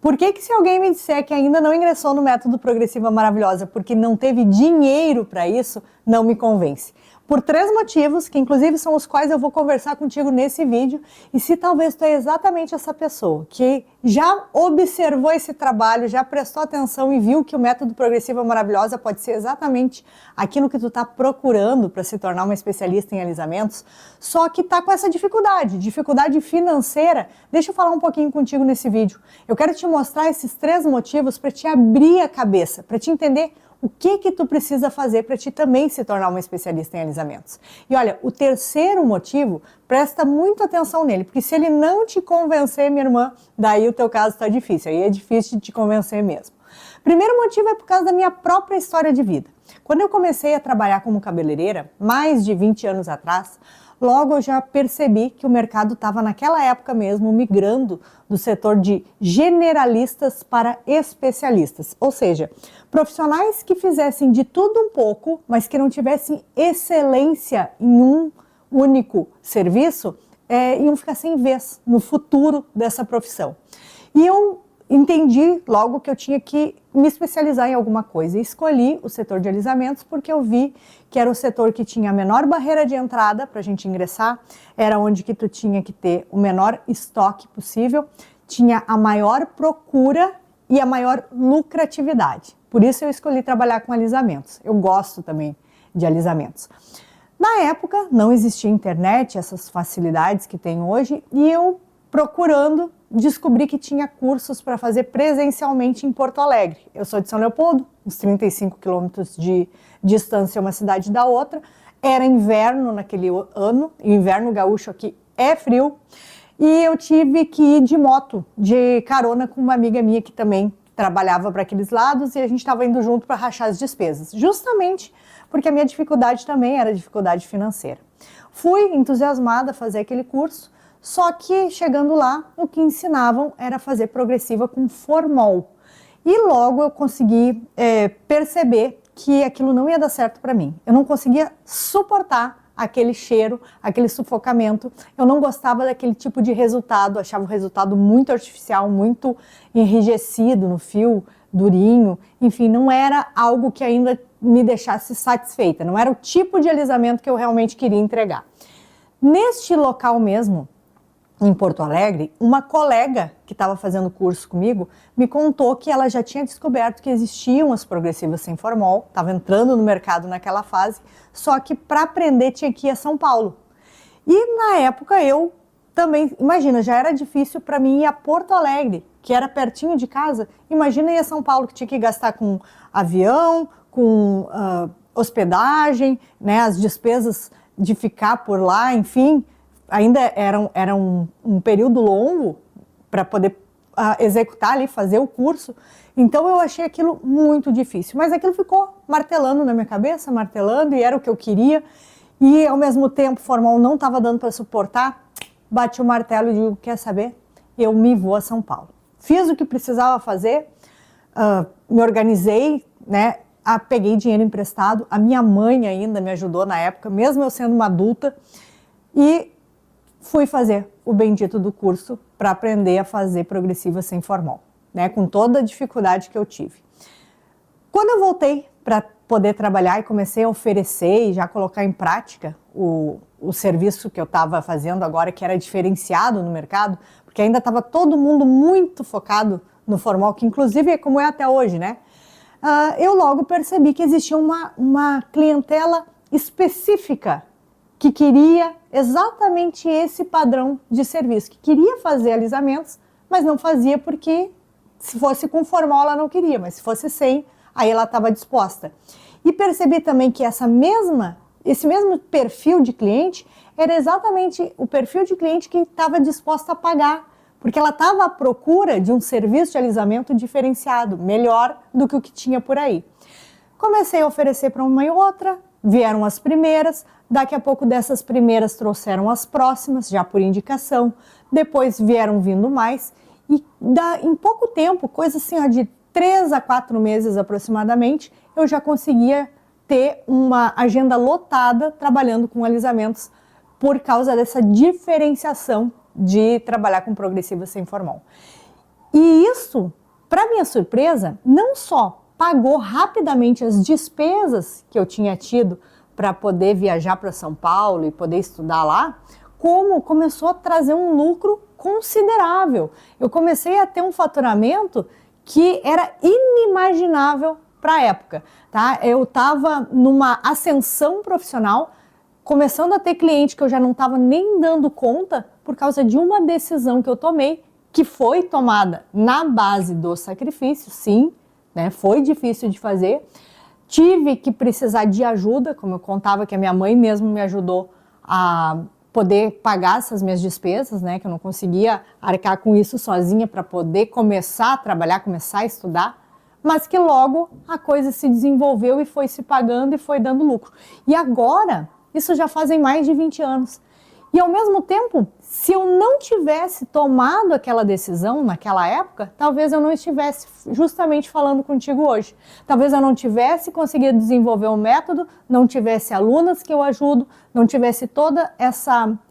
Por que se alguém me disser que ainda não ingressou no método Progressiva Maravilhosa porque não teve dinheiro para isso, não me convence? Por 3 motivos, que inclusive são os quais eu vou conversar contigo nesse vídeo, e se talvez tu é exatamente essa pessoa que já observou esse trabalho, já prestou atenção e viu que o método Progressiva Maravilhosa pode ser exatamente aquilo que tu está procurando para se tornar uma especialista em alisamentos, só que está com essa dificuldade financeira, deixa eu falar um pouquinho contigo nesse vídeo. Eu quero te mostrar esses 3 motivos para te abrir a cabeça, para te entender o que tu precisa fazer para ti também se tornar uma especialista em alisamentos. E olha, o terceiro motivo, presta muita atenção nele, porque se ele não te convencer, minha irmã, daí o teu caso está difícil, aí é difícil de te convencer mesmo. Primeiro motivo é por causa da minha própria história de vida. Quando eu comecei a trabalhar como cabeleireira, mais de 20 anos atrás, logo eu já percebi que o mercado estava naquela época mesmo migrando do setor de generalistas para especialistas, ou seja, profissionais que fizessem de tudo um pouco, mas que não tivessem excelência em um único serviço, iam ficar sem vez no futuro dessa profissão. E eu entendi logo que eu tinha que me especializar em alguma coisa e escolhi o setor de alisamentos porque eu vi que era o setor que tinha a menor barreira de entrada para a gente ingressar, era onde que tu tinha que ter o menor estoque possível, tinha a maior procura e a maior lucratividade. Por isso eu escolhi trabalhar com alisamentos. Eu gosto também de alisamentos. Na época não existia internet, essas facilidades que tem hoje, e eu procurando descobri que tinha cursos para fazer presencialmente em Porto Alegre. Eu sou de São Leopoldo, uns 35 quilômetros de distância uma cidade da outra. Era inverno naquele ano, e o inverno gaúcho aqui é frio, e eu tive que ir de moto, de carona com uma amiga minha que também trabalhava para aqueles lados, e a gente estava indo junto para rachar as despesas, justamente porque a minha dificuldade também era dificuldade financeira. Fui entusiasmada a fazer aquele curso, só que chegando lá, o que ensinavam era fazer progressiva com formol. E logo eu consegui perceber que aquilo não ia dar certo para mim. Eu não conseguia suportar aquele cheiro, aquele sufocamento. Eu não gostava daquele tipo de resultado, achava o resultado muito artificial, muito enrijecido no fio, durinho. Enfim, não era algo que ainda me deixasse satisfeita. Não era o tipo de alisamento que eu realmente queria entregar. Neste local mesmo, em Porto Alegre, uma colega que estava fazendo curso comigo me contou que ela já tinha descoberto que existiam as progressivas sem formol, estava entrando no mercado naquela fase, só que para aprender tinha que ir a São Paulo. E na época eu também, imagina, já era difícil para mim ir a Porto Alegre, que era pertinho de casa, imagina ir a São Paulo, que tinha que gastar com avião, com hospedagem, né, as despesas de ficar por lá, enfim, ainda era um período longo para poder executar ali, fazer o curso. Então eu achei aquilo muito difícil, mas aquilo ficou martelando na minha cabeça, martelando, e era o que eu queria, e ao mesmo tempo formal não estava dando para suportar. Bati o martelo e digo, quer saber? Eu me vou a São Paulo. Fiz o que precisava fazer, me organizei, né? Peguei dinheiro emprestado, a minha mãe ainda me ajudou na época, mesmo eu sendo uma adulta, e fui fazer o bendito do curso para aprender a fazer progressiva sem formol, né, com toda a dificuldade que eu tive. Quando eu voltei para poder trabalhar e comecei a oferecer e já colocar em prática o serviço que eu estava fazendo agora, que era diferenciado no mercado, porque ainda estava todo mundo muito focado no formol, que inclusive é como é até hoje, né? Eu logo percebi que existia uma clientela específica que queria exatamente esse padrão de serviço, que queria fazeralisamentos, mas não fazia porque se fosse com formol ela não queria, mas se fosse sem, aí ela estava disposta. E percebi também que esse mesmo perfil de cliente era exatamente o perfil de cliente que estava disposta a pagar, porque ela estava à procura de um serviço de alisamento diferenciado, melhor do que o que tinha por aí. Comecei a oferecer para uma e outra, vieram as primeiras, daqui a pouco dessas primeiras trouxeram as próximas, já por indicação, depois vieram vindo mais, e em pouco tempo, coisa assim, de 3 a 4 meses aproximadamente, eu já conseguia ter uma agenda lotada trabalhando com alisamentos por causa dessa diferenciação de trabalhar com progressiva sem formol. E isso, para minha surpresa, não só pagou rapidamente as despesas que eu tinha tido para poder viajar para São Paulo e poder estudar lá, como começou a trazer um lucro considerável. Eu comecei a ter um faturamento que era inimaginável para a época, tá? Eu estava numa ascensão profissional, começando a ter cliente que eu já não estava nem dando conta por causa de uma decisão que eu tomei, que foi tomada na base do sacrifício, sim, né? Foi difícil de fazer. Tive que precisar de ajuda, como eu contava que a minha mãe mesmo me ajudou a poder pagar essas minhas despesas, né? Que eu não conseguia arcar com isso sozinha para poder começar a trabalhar, começar a estudar, mas que logo a coisa se desenvolveu e foi se pagando e foi dando lucro. E agora, isso já fazem mais de 20 anos. E ao mesmo tempo, se eu não tivesse tomado aquela decisão naquela época, talvez eu não estivesse justamente falando contigo hoje. Talvez eu não tivesse conseguido desenvolver um método, não tivesse alunas que eu ajudo, não tivesse toda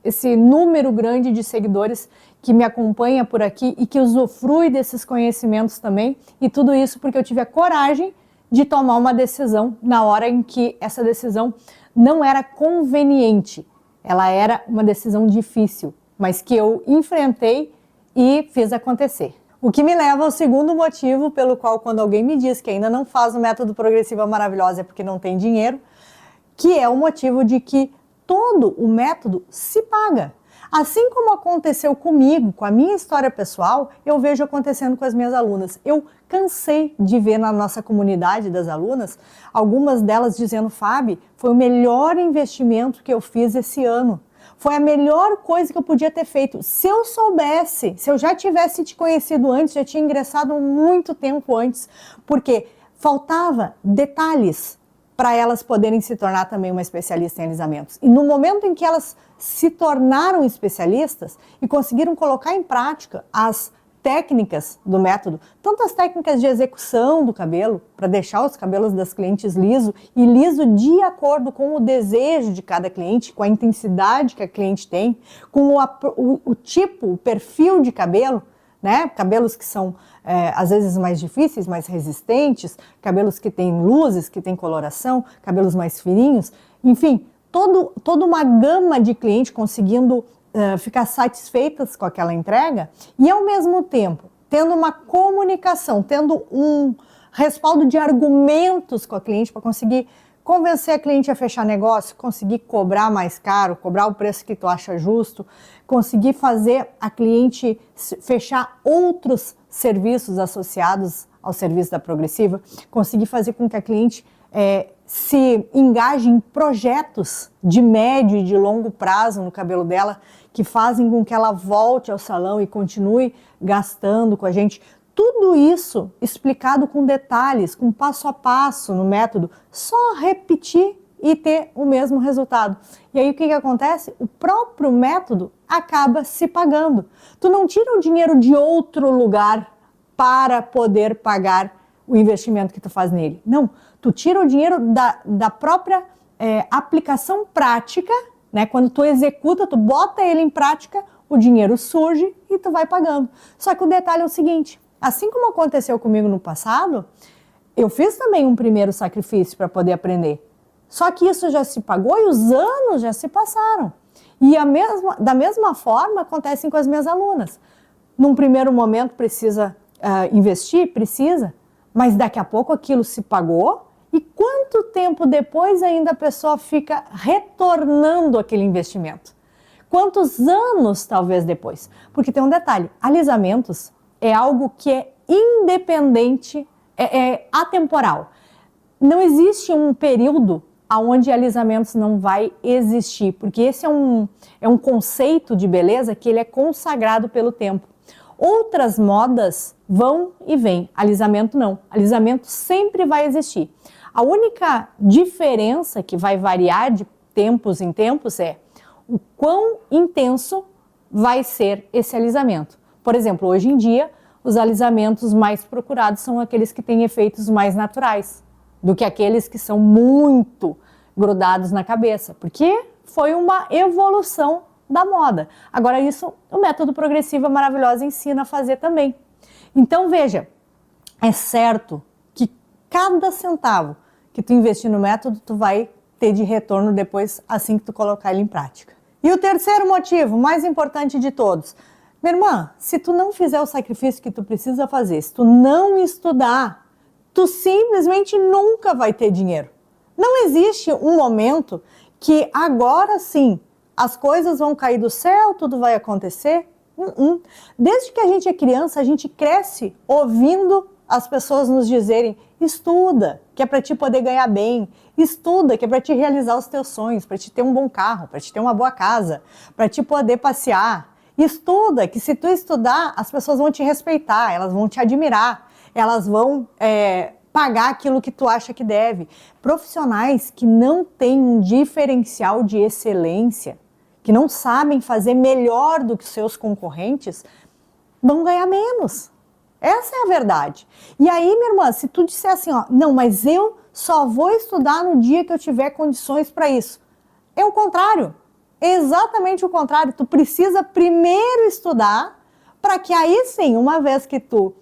esse número grande de seguidores que me acompanha por aqui e que usufrui desses conhecimentos também. E tudo isso porque eu tive a coragem de tomar uma decisão na hora em que essa decisão não era conveniente. Ela era uma decisão difícil, mas que eu enfrentei e fiz acontecer. O que me leva ao segundo motivo pelo qual, quando alguém me diz que ainda não faz o método Progressiva Maravilhosa é porque não tem dinheiro, que é o motivo de que todo o método se paga. Assim como aconteceu comigo, com a minha história pessoal, eu vejo acontecendo com as minhas alunas. Eu cansei de ver na nossa comunidade das alunas, algumas delas dizendo: Fábio, foi o melhor investimento que eu fiz esse ano. Foi a melhor coisa que eu podia ter feito. Se eu soubesse, se eu já tivesse te conhecido antes, já tinha ingressado muito tempo antes, porque faltava detalhes para elas poderem se tornar também uma especialista em alisamentos. E no momento em que elas se tornaram especialistas e conseguiram colocar em prática as técnicas do método, tanto as técnicas de execução do cabelo, para deixar os cabelos das clientes liso e liso de acordo com o desejo de cada cliente, com a intensidade que a cliente tem, com o tipo, o perfil de cabelo, né? Cabelos que são às vezes mais difíceis, mais resistentes, cabelos que têm luzes, que têm coloração, cabelos mais fininhos, enfim, toda uma gama de clientes conseguindo ficar satisfeitas com aquela entrega e ao mesmo tempo tendo uma comunicação, tendo um respaldo de argumentos com a cliente para conseguir convencer a cliente a fechar negócio, conseguir cobrar mais caro, cobrar o preço que tu acha justo, conseguir fazer a cliente fechar outros serviços associados ao serviço da Progressiva, conseguir fazer com que a cliente se engaje em projetos de médio e de longo prazo no cabelo dela, que fazem com que ela volte ao salão e continue gastando com a gente. Tudo isso explicado com detalhes, com passo a passo no método, só repetir e ter o mesmo resultado. E aí o que acontece? O próprio método acaba se pagando. Tu não tira o dinheiro de outro lugar para poder pagar o investimento que tu faz nele. Não, tu tira o dinheiro da própria aplicação prática, né? Quando tu executa, tu bota ele em prática, o dinheiro surge e tu vai pagando. Só que o detalhe é o seguinte: assim como aconteceu comigo no passado, eu fiz também um primeiro sacrifício para poder aprender. Só que isso já se pagou e os anos já se passaram. E da mesma forma acontecem com as minhas alunas. Num primeiro momento precisa investir? Precisa. Mas daqui a pouco aquilo se pagou e quanto tempo depois ainda a pessoa fica retornando aquele investimento? Quantos anos talvez depois? Porque tem um detalhe, alisamentos é algo que é independente, é atemporal. Não existe um período onde alisamentos não vai existir, porque esse é um conceito de beleza que ele é consagrado pelo tempo. Outras modas vão e vêm, alisamento não. Alisamento sempre vai existir. A única diferença que vai variar de tempos em tempos é o quão intenso vai ser esse alisamento. Por exemplo, hoje em dia, os alisamentos mais procurados são aqueles que têm efeitos mais naturais do que aqueles que são muito grudados na cabeça, porque foi uma evolução da moda. Agora isso, o método Progressiva Maravilhosa ensina a fazer também. Então veja, é certo que cada centavo que tu investir no método, tu vai ter de retorno depois, assim que tu colocar ele em prática. E o terceiro motivo, mais importante de todos, minha irmã, se tu não fizer o sacrifício que tu precisa fazer, se tu não estudar, tu simplesmente nunca vai ter dinheiro. Não existe um momento que agora sim as coisas vão cair do céu, tudo vai acontecer. Desde que a gente é criança, a gente cresce ouvindo as pessoas nos dizerem: estuda, que é para te poder ganhar bem, estuda, que é para te realizar os teus sonhos, para te ter um bom carro, para te ter uma boa casa, para te poder passear. Estuda, que se tu estudar, as pessoas vão te respeitar, elas vão te admirar, elas vão pagar aquilo que tu acha que deve. Profissionais que não têm um diferencial de excelência, que não sabem fazer melhor do que seus concorrentes, vão ganhar menos. Essa é a verdade. E aí, minha irmã, se tu disser assim, ó, não, mas eu só vou estudar no dia que eu tiver condições para isso. É o contrário. É exatamente o contrário. Tu precisa primeiro estudar para que aí sim, uma vez que tu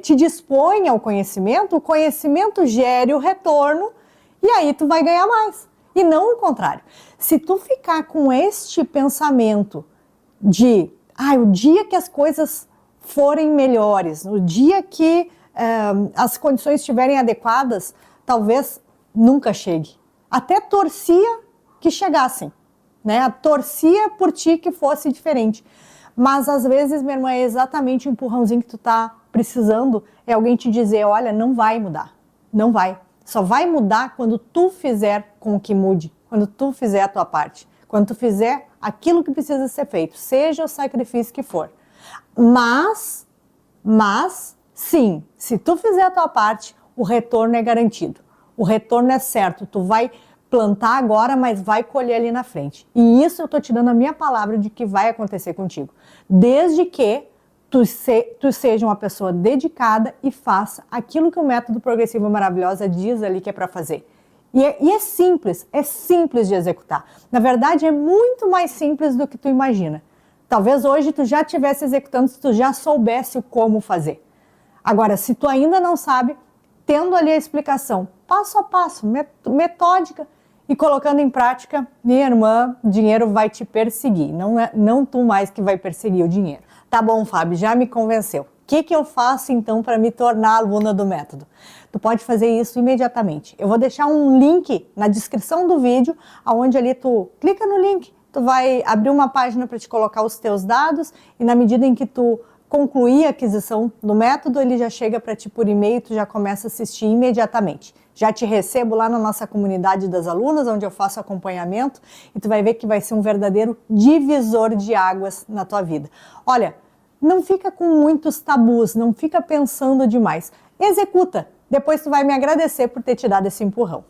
te dispõe ao conhecimento, o conhecimento gere o retorno e aí tu vai ganhar mais. E não o contrário. Se tu ficar com este pensamento de, o dia que as coisas forem melhores, no dia que as condições estiverem adequadas, talvez nunca chegue. Até torcia que chegassem, né? Torcia por ti que fosse diferente. Mas às vezes, minha irmã, é exatamente o empurrãozinho que tu tá precisando, é alguém te dizer, olha, não vai mudar, não vai. Só vai mudar quando tu fizer com que mude, quando tu fizer a tua parte, quando tu fizer aquilo que precisa ser feito, seja o sacrifício que for. Mas, sim, se tu fizer a tua parte, o retorno é garantido. O retorno é certo, tu vai plantar agora, mas vai colher ali na frente. E isso eu tô te dando a minha palavra de que vai acontecer contigo. Desde que tu seja uma pessoa dedicada e faça aquilo que o Método Progressiva Maravilhosa diz ali que é para fazer. E é simples de executar. Na verdade, é muito mais simples do que tu imagina. Talvez hoje tu já estivesse executando se tu já soubesse o como fazer. Agora, se tu ainda não sabe, tendo ali a explicação, passo a passo, metódica, e colocando em prática, minha irmã, o dinheiro vai te perseguir. Não tu mais que vai perseguir o dinheiro. Tá bom, Fábio, já me convenceu. O que eu faço então para me tornar aluna do método? Tu pode fazer isso imediatamente. Eu vou deixar um link na descrição do vídeo, onde ali tu clica no link, tu vai abrir uma página para te colocar os teus dados e na medida em que tu concluir a aquisição do método, ele já chega para ti por e-mail, tu já começa a assistir imediatamente. Já te recebo lá na nossa comunidade das alunas, onde eu faço acompanhamento, e tu vai ver que vai ser um verdadeiro divisor de águas na tua vida. Olha, não fica com muitos tabus, não fica pensando demais. Executa, depois tu vai me agradecer por ter te dado esse empurrão.